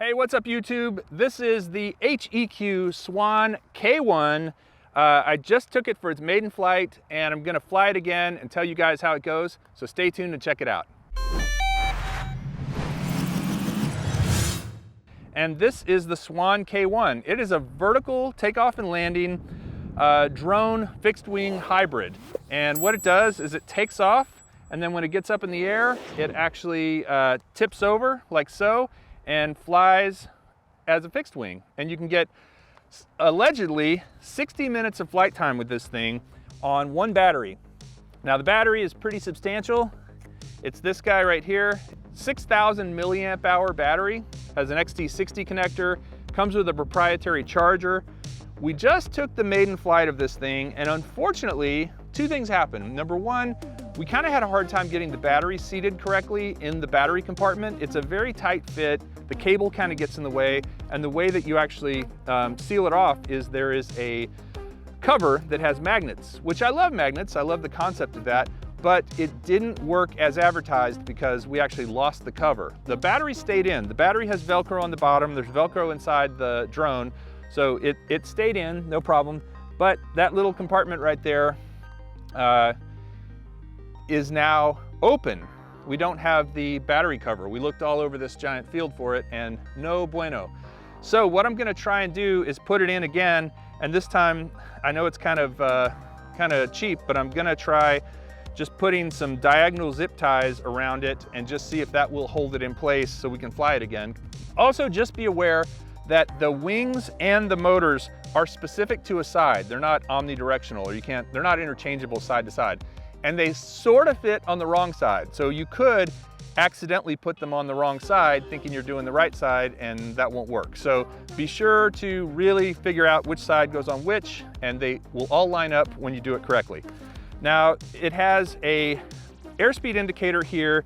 Hey, what's up YouTube? This is the HEQ Swan K1. I just took it for its maiden flight and I'm gonna fly it again and tell you guys how it goes. So stay tuned and check it out. And this is the Swan K1. It is a vertical takeoff and landing drone fixed wing hybrid. And what it does is it takes off, and then when it gets up in the air, it actually tips over like so and flies as a fixed wing. And you can get allegedly 60 minutes of flight time with this thing on one battery. Now the battery is pretty substantial. It's this guy right here, 6,000 milliamp hour battery, has an XT60 connector, comes with a proprietary charger. We just took the maiden flight of this thing, and unfortunately, two things happened. Number one, we kind of had a hard time getting the battery seated correctly in the battery compartment. It's a very tight fit. The cable kind of gets in the way, and the way that you actually seal it off is there is a cover that has magnets, which I love magnets. I love the concept of that, but it didn't work as advertised because we actually lost the cover. The battery stayed in. The battery has Velcro on the bottom. There's Velcro inside the drone, so it stayed in, no problem. But that little compartment right there is now open. We don't have the battery cover. We looked all over this giant field for it and no bueno. So what I'm gonna try and do is put it in again, and this time, I know it's kind of cheap, but I'm gonna try just putting some diagonal zip ties around it and just see if that will hold it in place so we can fly it again. Also, just be aware that the wings and the motors are specific to a side. They're not omnidirectional, or they're not interchangeable side to side. And they sort of fit on the wrong side. So you could accidentally put them on the wrong side thinking you're doing the right side, and that won't work. So be sure to really figure out which side goes on which, and they will all line up when you do it correctly. Now, it has a airspeed indicator here.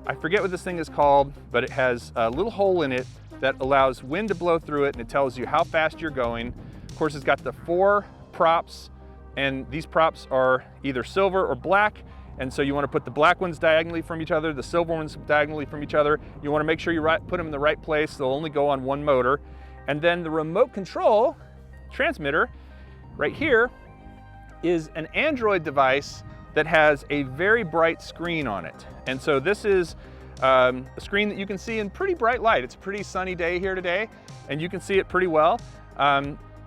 I forget what this thing is called, but it has a little hole in it that allows wind to blow through it, and it tells you how fast you're going. Of course, it's got the 4 props, and these props are either silver or black, and so you want to put the black ones diagonally from each other, the silver ones diagonally from each other. You want to make sure you put them in the right place. They'll only go on one motor. And then the remote control transmitter right here is an Android device that has a very bright screen on it. And so this is a screen that you can see in pretty bright light. It's a pretty sunny day here today, and you can see it pretty well.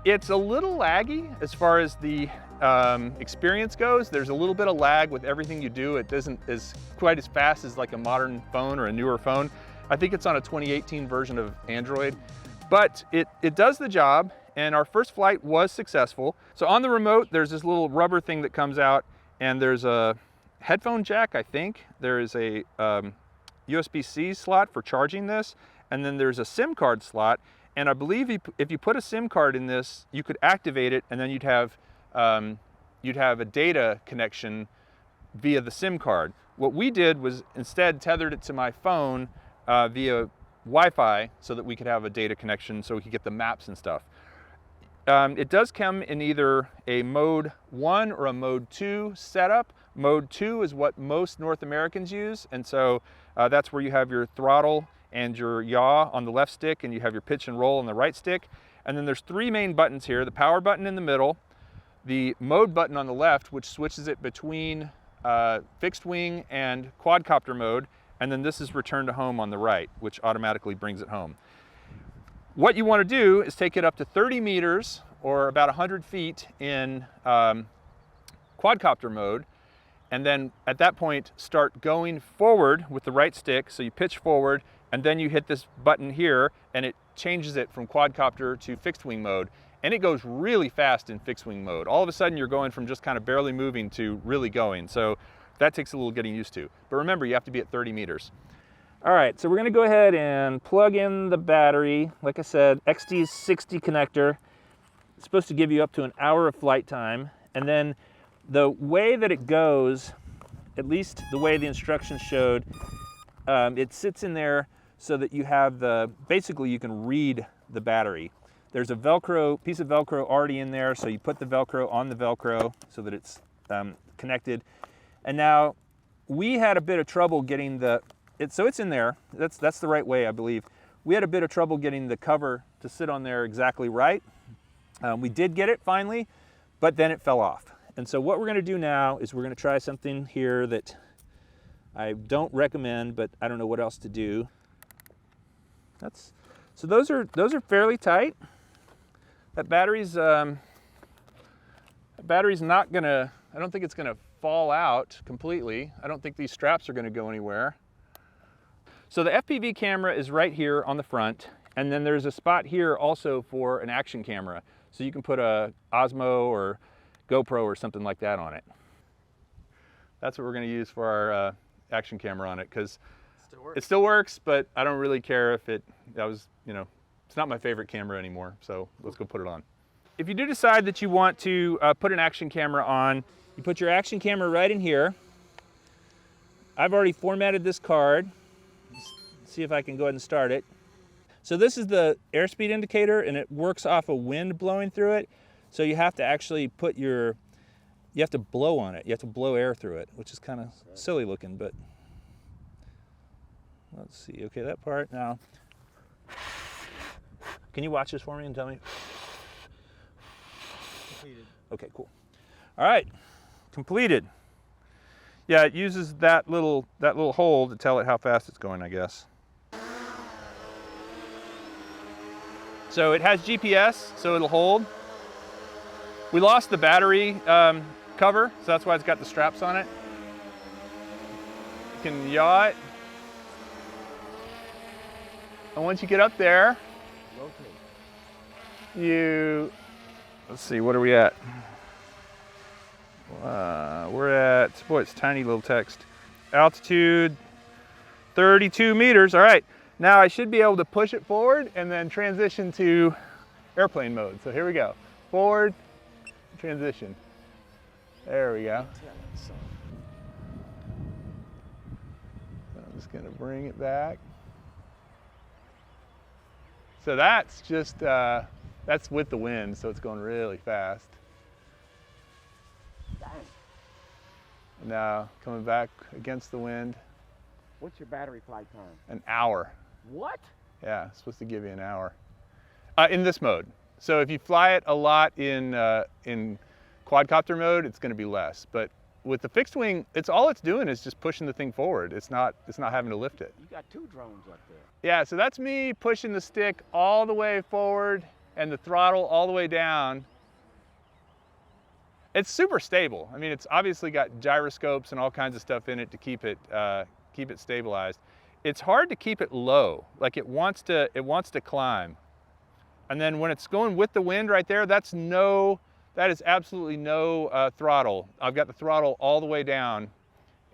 It's a little laggy as far as the experience goes. There's a little bit of lag with everything you do. It isn't quite as fast as like a modern phone or a newer phone. I think it's on a 2018 version of Android, but it does the job, and our first flight was successful. So on the remote, there's this little rubber thing that comes out, and there's a headphone jack, I think. There is a USB-C slot for charging this, and then there's a SIM card slot. And I believe if you put a SIM card in this, you could activate it, and then you'd have a data connection via the SIM card. What we did was instead tethered it to my phone via Wi-Fi so that we could have a data connection so we could get the maps and stuff. It does come in either a mode 1 or a mode 2 setup. Mode 2 is what most North Americans use, and so that's where you have your throttle and your yaw on the left stick, and you have your pitch and roll on the right stick. And then there's 3 main buttons here: the power button in the middle, the mode button on the left, which switches it between fixed wing and quadcopter mode, and then this is return to home on the right, which automatically brings it home. What you want to do is take it up to 30 meters, or about 100 feet in quadcopter mode, and then at that point start going forward with the right stick. So you pitch forward, and then you hit this button here, and it changes it from quadcopter to fixed wing mode. And it goes really fast in fixed wing mode. All of a sudden you're going from just kind of barely moving to really going. So that takes a little getting used to. But remember, you have to be at 30 meters. All right, so we're gonna go ahead and plug in the battery. Like I said, XT60 connector. It's supposed to give you up to an hour of flight time. And then the way that it goes, at least the way the instructions showed, it sits in there so that you have basically you can read the battery. There's a piece of Velcro already in there, so you put the Velcro on the Velcro so that it's connected. And now we had a bit of trouble getting so it's in there. That's the right way, I believe. We had a bit of trouble getting the cover to sit on there exactly right. We did get it finally, but then it fell off. And so what we're gonna do now is we're gonna try something here that I don't recommend, but I don't know what else to do. So those are fairly tight. That battery's not gonna, I don't think it's gonna fall out completely. I don't think these straps are gonna go anywhere. So the FPV camera is right here on the front, and then there's a spot here also for an action camera. So you can put a Osmo or GoPro or something like that on it. That's what we're gonna use for our action camera on it, because it still works, but I don't really care if it's not my favorite camera anymore, so let's go put it on. If you do decide that you want to put an action camera on, you put your action camera right in here. I've already formatted this card. Let's see if I can go ahead and start it. So this is the airspeed indicator, and it works off of wind blowing through it. So you have to actually put you have to blow on it. You have to blow air through it, which is kind of silly looking, but let's see. Okay, that part now. Can you watch this for me and tell me? Completed. Okay, cool. All right, completed. Yeah, it uses that little hole to tell it how fast it's going, I guess. So it has GPS, so it'll hold. We lost the battery cover, so that's why it's got the straps on it. You can yaw it. And once you get up there, let's see, what are we at? We're at, boy, it's tiny little text. Altitude, 32 meters. All right, now I should be able to push it forward and then transition to airplane mode. So here we go. Forward, transition. There we go. I'm just gonna bring it back. So that's just, that's with the wind, so it's going really fast. Now, coming back against the wind. What's your battery flight time? An hour. What? Yeah, it's supposed to give you an hour. In this mode. So if you fly it a lot in quadcopter mode, it's gonna be less. But with the fixed wing, all it's doing is just pushing the thing forward. It's not having to lift it. You got two drones up there. Yeah, so that's me pushing the stick all the way forward and the throttle all the way down. It's super stable. I mean, it's obviously got gyroscopes and all kinds of stuff in it to keep it stabilized. It's hard to keep it low. Like it wants to climb. And then when it's going with the wind right there, that is absolutely no throttle. I've got the throttle all the way down,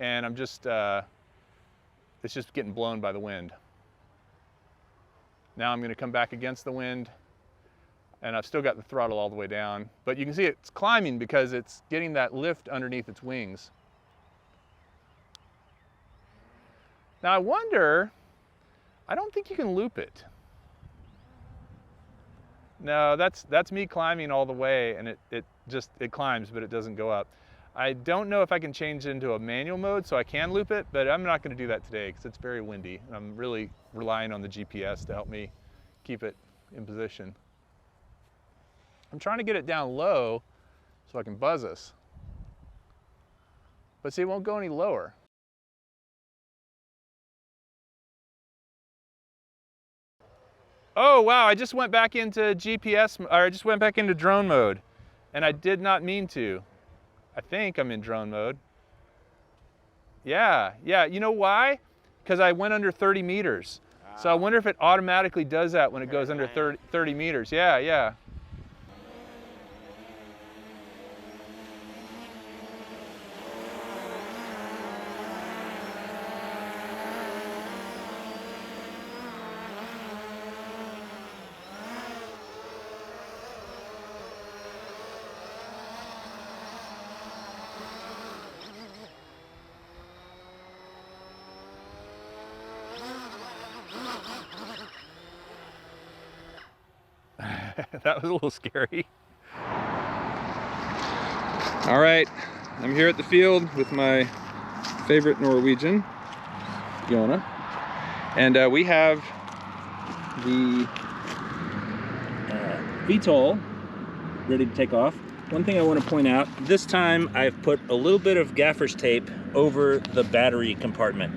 and I'm just, it's just getting blown by the wind. Now I'm gonna come back against the wind, and I've still got the throttle all the way down, but you can see it's climbing because it's getting that lift underneath its wings. Now I wonder, I don't think you can loop it. No, that's me climbing all the way, and it climbs, but it doesn't go up. I don't know if I can change into a manual mode so I can loop it, but I'm not gonna do that today because it's very windy. And I'm really relying on the GPS to help me keep it in position. I'm trying to get it down low so I can buzz us. But see, it won't go any lower. Oh wow, I just went back into I just went back into drone mode, and I did not mean to. I think I'm in drone mode. Yeah, you know why? Because I went under 30 meters. So I wonder if it automatically does that when it goes under 30 meters. Yeah. That was a little scary. All right, I'm here at the field with my favorite Norwegian, Jone. And we have the VTOL ready to take off. One thing I want to point out, this time I've put a little bit of gaffer's tape over the battery compartment.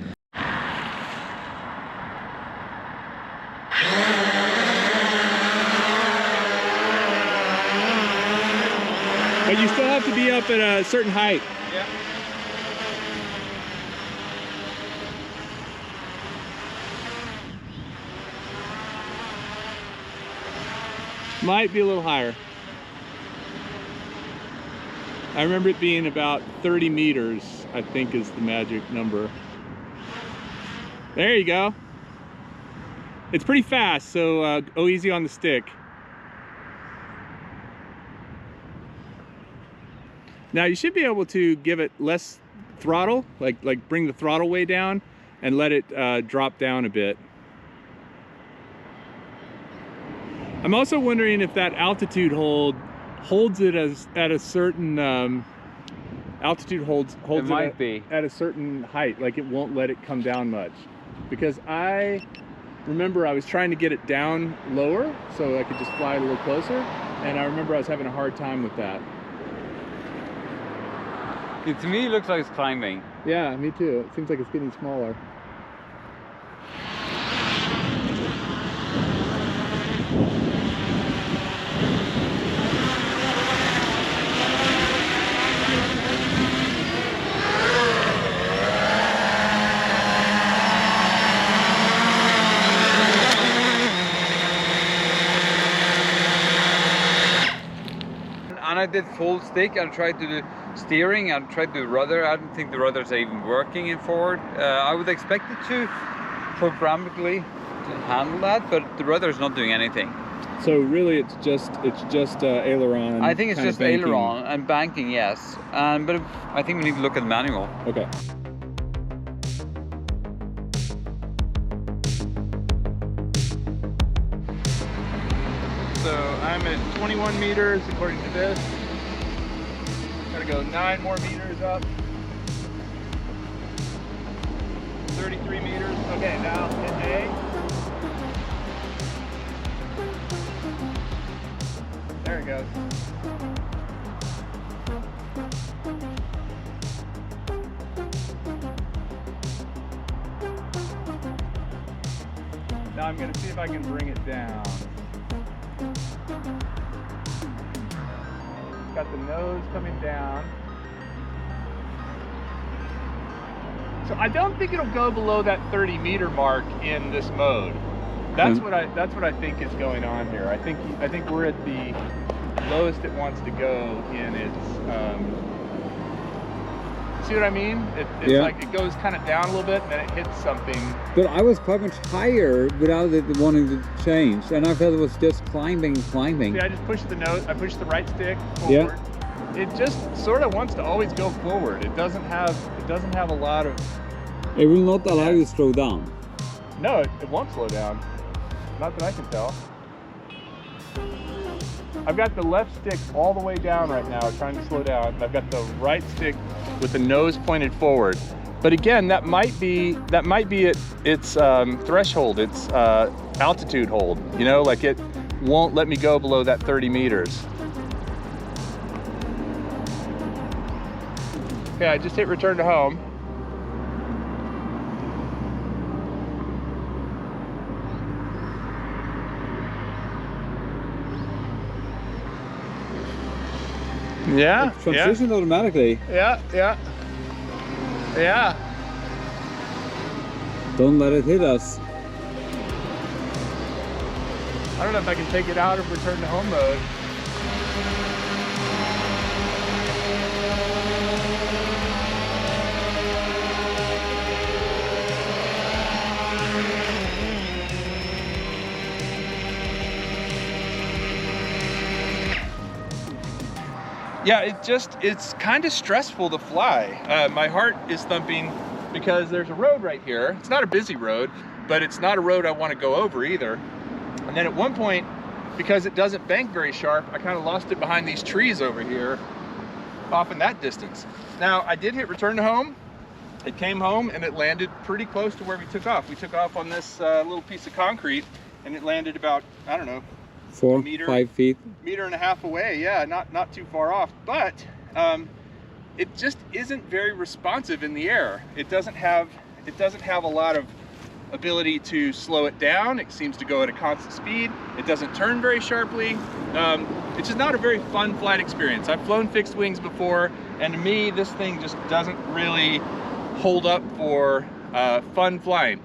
But you still have to be up at a certain height. Yeah. Might be a little higher. I remember it being about 30 meters, I think is the magic number. There you go. It's pretty fast, so go easy on the stick. Now you should be able to give it less throttle, like bring the throttle way down and let it drop down a bit. I'm also wondering if that altitude holds it at a certain altitude holds it at a certain height, like it won't let it come down much. Because I remember I was trying to get it down lower so I could just fly a little closer, and I remember I was having a hard time with that. To me, it looks like it's climbing. Yeah, me too. It seems like it's getting smaller. And I did full stick and tried to do steering and tried to do rudder. I don't think the rudders are even working in forward. I would expect it to programmatically to handle that, but the rudder is not doing anything. So really, it's just aileron. I think it's just aileron and banking, yes. But I think we need to look at the manual. Okay. So I'm at 21 meters according to this. Gotta go 9 more meters up. 33 meters. Okay, now hit A. There it goes. Now I'm gonna see if I can bring it down. Got the nose coming down. So I don't think it'll go below that 30 meter mark in this mode. That's what I think is going on here. I think we're at the lowest it wants to go in its see what I mean? It's like it goes kind of down a little bit and then it hits something. But I was quite much higher without it wanting to change, and I felt it was just climbing. See, I just pushed the nose, I pushed the right stick forward. Yeah. It just sort of wants to always go forward. It doesn't have a lot of. It will not allow you to slow down. No, it won't slow down. Not that I can tell. I've got the left stick all the way down right now, trying to slow down, and I've got the right stick with the nose pointed forward. But again, that might be its threshold, its altitude hold. You know, like it won't let me go below that 30 meters. Okay, I just hit return to home. Yeah, it transitioned automatically. Yeah. Don't let it hit us. I don't know if I can take it out of return to home mode. Yeah, it's kind of stressful to fly. My heart is thumping because there's a road right here. It's not a busy road, but it's not a road I want to go over either. And then at one point, because it doesn't bank very sharp, I kind of lost it behind these trees over here, off in that distance. Now, I did hit return to home. It came home and it landed pretty close to where we took off. We took off on this little piece of concrete, and it landed about, I don't know, 4, meter. 5 feet. meter and a half away. Yeah, not too far off, but it just isn't very responsive in the air. It doesn't have a lot of ability to slow it down. It seems to go at a constant speed. It doesn't turn very sharply. It's just not a very fun flight experience. I've flown fixed wings before, and to me, this thing just doesn't really hold up for fun flying.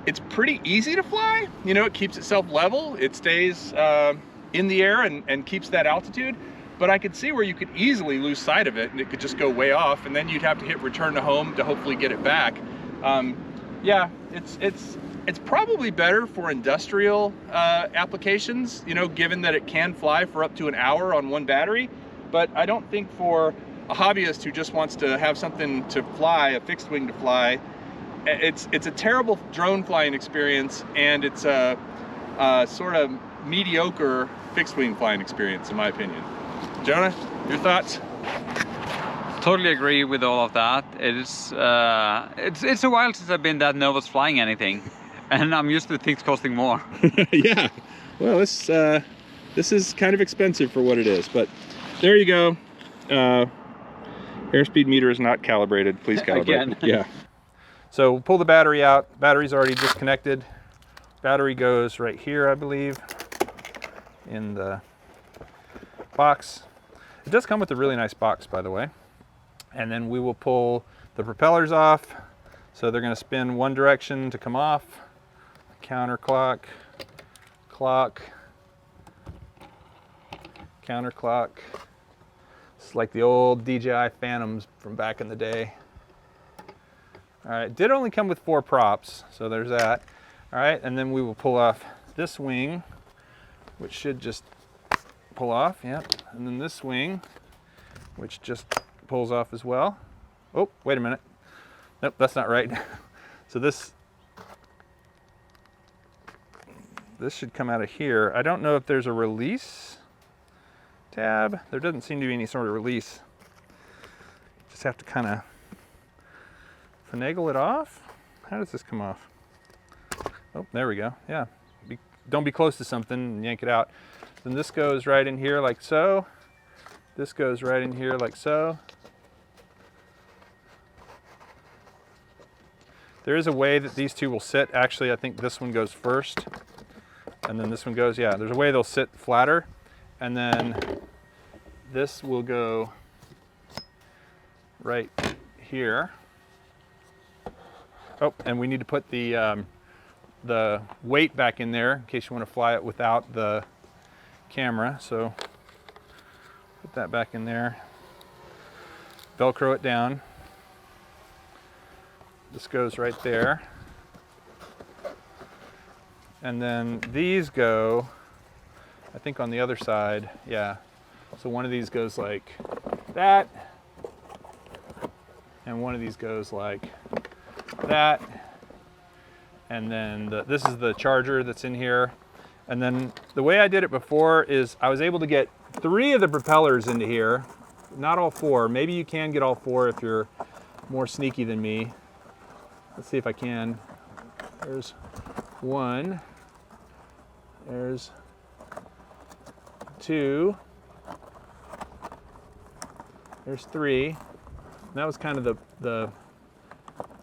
It's pretty easy to fly. You know, it keeps itself level. It stays in the air and keeps that altitude. But I could see where you could easily lose sight of it and it could just go way off, and then you'd have to hit return to home to hopefully get it back. Yeah, it's probably better for industrial applications, you know, given that it can fly for up to an hour on one battery. But I don't think for a hobbyist who just wants to have something to fly, a fixed wing to fly, it's a terrible drone flying experience, and it's a sort of mediocre fixed wing flying experience, in my opinion. Jonah, your thoughts? Totally agree with all of that. It's a while since I've been that nervous flying anything, and I'm used to things costing more. Yeah, well, this is kind of expensive for what it is, but there you go. Airspeed meter is not calibrated. Please calibrate. Again. Yeah. So we'll pull the battery out. Battery's already disconnected. Battery goes right here, I believe, in the box. It does come with a really nice box, by the way. And then we will pull the propellers off. So they're going to spin one direction to come off. Counterclock, clock, counterclock. It's like the old DJI Phantoms from back in the day. All right, it did only come with 4 props, so there's that. All right, and then we will pull off this wing, which should just pull off, yep. And then this wing, which just pulls off as well. Oh, wait a minute. Nope, that's not right. So this should come out of here. I don't know if there's a release tab. There doesn't seem to be any sort of release. Just have to kind of finagle it off. How does this come off? Oh, there we go. Yeah, don't be close to something and yank it out. Then this goes right in here like so. This goes right in here like so. There is a way that these two will sit. Actually, I think this one goes first, and then this one goes, yeah, there's a way they'll sit flatter, and then this will go right here. Oh, and we need to put the weight back in there in case you want to fly it without the camera. So put that back in there, Velcro it down. This goes right there. And then these go, I think on the other side, yeah. So one of these goes like that, and one of these goes like that. And then this is the charger that's in here. And then the way I did it before is I was able to get 3 of the propellers into here, not all 4. Maybe you can get all 4 if you're more sneaky than me. Let's see if I can. There's 1. There's 2. There's 3. And that was kind of the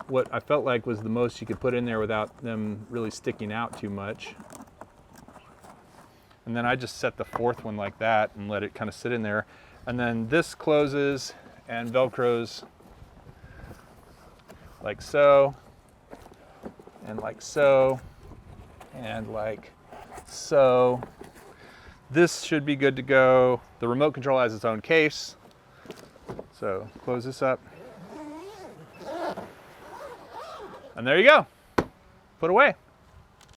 what I felt like was the most you could put in there without them really sticking out too much. And then I just set the 4th one like that and let it kind of sit in there. And then this closes and Velcros like so, and like so, and like so. This should be good to go. The remote control has its own case. So close this up. And there you go. Put away.